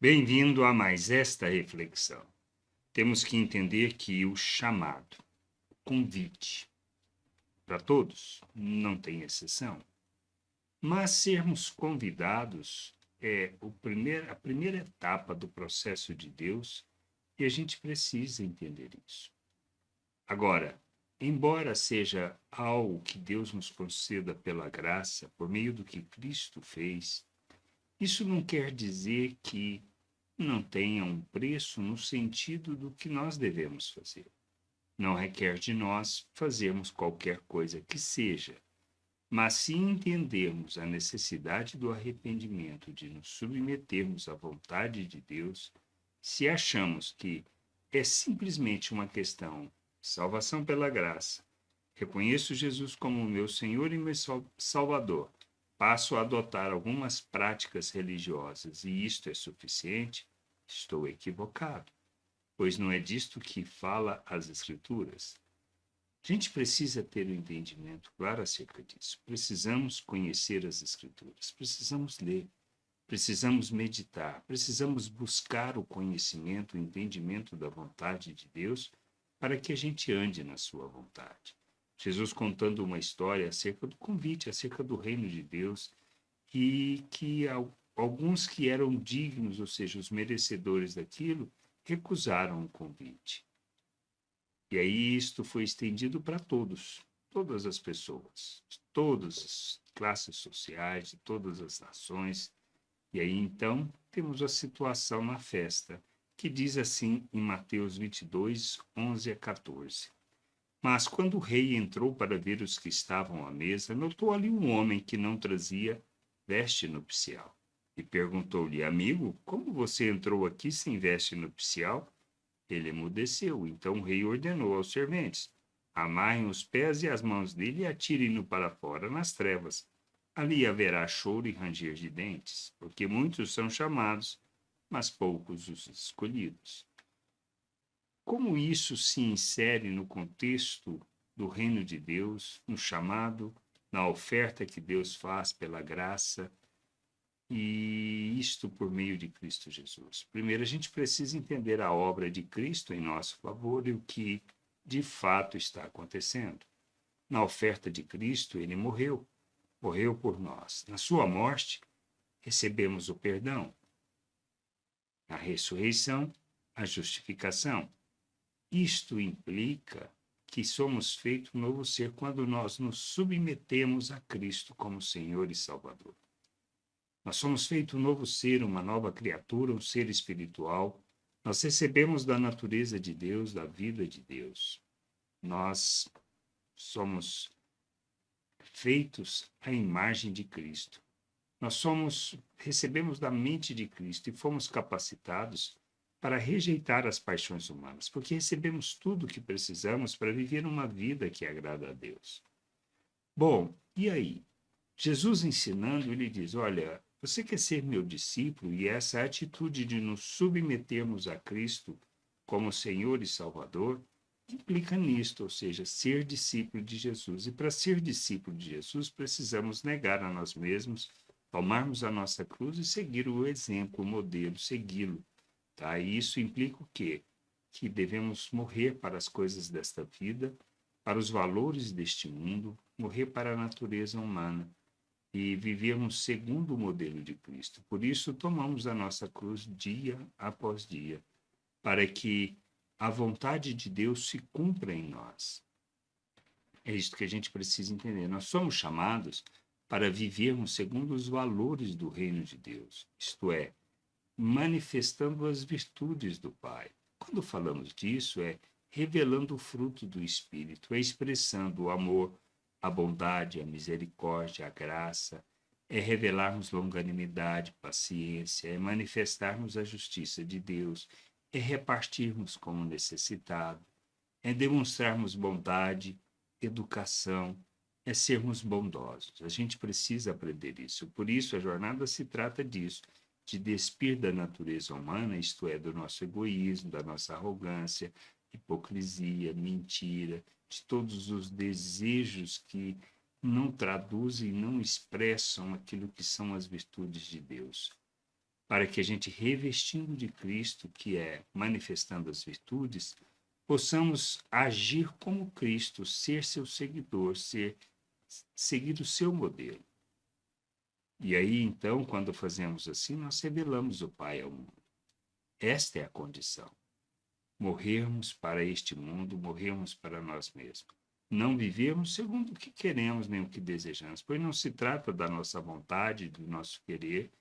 Bem-vindo a mais esta reflexão. Temos que entender que o chamado, o convite, para todos, não tem exceção, mas sermos convidados é a primeira etapa do processo de Deus e a gente precisa entender isso. Agora, embora seja algo que Deus nos conceda pela graça, por meio do que Cristo fez, isso não quer dizer que não tenha um preço no sentido do que nós devemos fazer. Não requer de nós fazermos qualquer coisa que seja, mas se entendermos a necessidade do arrependimento, de nos submetermos à vontade de Deus, se achamos que é simplesmente uma questão de salvação pela graça, reconheço Jesus como meu Senhor e meu Salvador, passo a adotar algumas práticas religiosas e isto é suficiente, estou equivocado, pois não é disto que fala as Escrituras. A gente precisa ter um entendimento claro acerca disso. Precisamos conhecer as Escrituras, precisamos ler, precisamos meditar, precisamos buscar o conhecimento, o entendimento da vontade de Deus para que a gente ande na sua vontade. Jesus contando uma história acerca do convite, acerca do reino de Deus, e que alguns que eram dignos, ou seja, os merecedores daquilo, recusaram o convite. E aí isto foi estendido para todos, todas as pessoas, de todas as classes sociais, de todas as nações. E aí então temos a situação na festa, que diz assim em Mateus 22, 11 a 14. Mas quando o rei entrou para ver os que estavam à mesa, notou ali um homem que não trazia veste nupcial. E perguntou-lhe, amigo, como você entrou aqui sem veste nupcial? Ele emudeceu. Então o rei ordenou aos serventes: amarrem os pés e as mãos dele e atirem-no para fora nas trevas. Ali haverá choro e ranger de dentes, porque muitos são chamados, mas poucos os escolhidos. Como isso se insere no contexto do reino de Deus, no chamado, na oferta que Deus faz pela graça, e isto por meio de Cristo Jesus? Primeiro, a gente precisa entender a obra de Cristo em nosso favor e o que de fato está acontecendo. Na oferta de Cristo, ele morreu, morreu por nós. Na sua morte, recebemos o perdão. Na ressurreição, a justificação. Isto implica que somos feito um novo ser quando nós nos submetemos a Cristo como Senhor e Salvador. Nós somos feito um novo ser, uma nova criatura, um ser espiritual. Nós recebemos da natureza de Deus, da vida de Deus. Nós somos feitos à imagem de Cristo. Recebemos da mente de Cristo e fomos capacitados para rejeitar as paixões humanas, porque recebemos tudo o que precisamos para viver uma vida que agrada a Deus. Bom, e aí? Jesus ensinando, ele diz: olha, você quer ser meu discípulo? E essa atitude de nos submetermos a Cristo como Senhor e Salvador implica nisto, ou seja, ser discípulo de Jesus. E para ser discípulo de Jesus, precisamos negar a nós mesmos, tomarmos a nossa cruz e seguir o exemplo, o modelo, segui-lo. Tá? E isso implica o quê? Que devemos morrer para as coisas desta vida, para os valores deste mundo, morrer para a natureza humana e vivermos segundo o modelo de Cristo. Por isso, tomamos a nossa cruz dia após dia, para que a vontade de Deus se cumpra em nós. É isso que a gente precisa entender. Nós somos chamados para vivermos segundo os valores do reino de Deus, isto é, manifestando as virtudes do Pai. Quando falamos disso, é revelando o fruto do Espírito, é expressando o amor, a bondade, a misericórdia, a graça, é revelarmos longanimidade, paciência, é manifestarmos a justiça de Deus, é repartirmos com o necessitado, é demonstrarmos bondade, educação, é sermos bondosos. A gente precisa aprender isso. Por isso, a jornada se trata disso, de despir da natureza humana, isto é, do nosso egoísmo, da nossa arrogância, hipocrisia, mentira, de todos os desejos que não traduzem, não expressam aquilo que são as virtudes de Deus. para que a gente, revestindo de Cristo, que é manifestando as virtudes, possamos agir como Cristo, ser seu seguidor, seguir o seu modelo. E aí, então, quando fazemos assim, nós revelamos o Pai ao mundo. Esta é a condição. Morrermos para este mundo, morrermos para nós mesmos. Não vivemos segundo o que queremos nem o que desejamos, pois não se trata da nossa vontade, do nosso querer,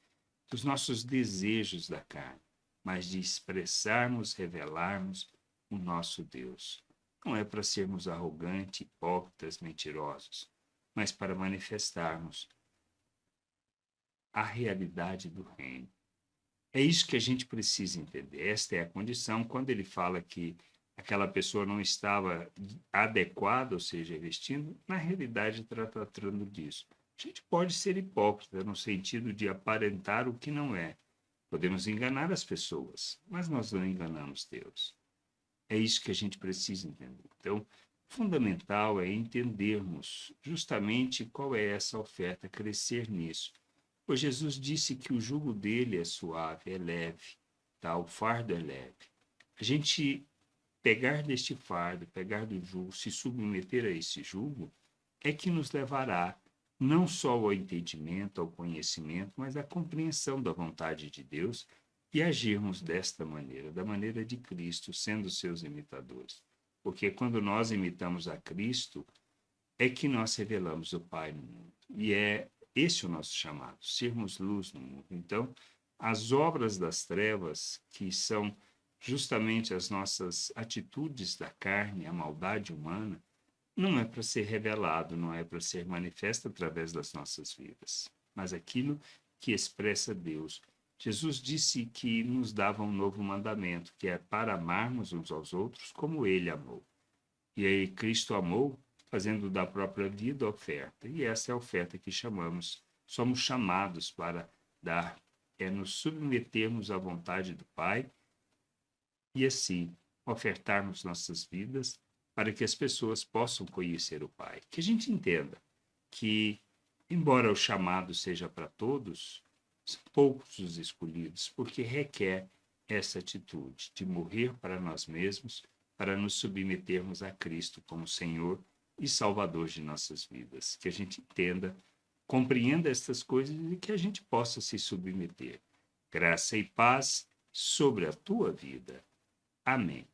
dos nossos desejos da carne, mas de expressarmos, revelarmos o nosso Deus. Não é para sermos arrogantes, hipócritas, mentirosos, mas para manifestarmos a realidade do reino. É isso que a gente precisa entender. Esta é a condição. Quando ele fala que aquela pessoa não estava adequada, ou seja, vestindo, na realidade está tratando disso. A gente pode ser hipócrita no sentido de aparentar o que não é. Podemos enganar as pessoas, mas nós não enganamos Deus. É isso que a gente precisa entender. Então, fundamental é entendermos justamente qual é essa oferta, crescer nisso. Pois Jesus disse que o jugo dele é suave, é leve, tá? O fardo é leve. A gente pegar deste fardo, pegar do jugo, se submeter a esse jugo, é que nos levará não só ao entendimento, ao conhecimento, mas à compreensão da vontade de Deus e agirmos desta maneira, da maneira de Cristo, sendo seus imitadores. Porque quando nós imitamos a Cristo, é que nós revelamos o Pai no mundo. E é esse o nosso chamado, sermos luz no mundo. Então, as obras das trevas, que são justamente as nossas atitudes da carne, a maldade humana, não é para ser revelado, não é para ser manifesto através das nossas vidas, mas aquilo que expressa Deus. Jesus disse que nos dava um novo mandamento, que é para amarmos uns aos outros como ele amou. E aí Cristo amou, fazendo da própria vida oferta. E essa é a oferta que somos chamados para dar, é nos submetermos à vontade do Pai e assim ofertarmos nossas vidas para que as pessoas possam conhecer o Pai. Que a gente entenda que, embora o chamado seja para todos, são poucos os escolhidos, porque requer essa atitude de morrer para nós mesmos, para nos submetermos a Cristo como Senhor e Salvador de nossas vidas. Que a gente entenda, compreenda estas coisas e que a gente possa se submeter. Graça e paz sobre a tua vida. Amém.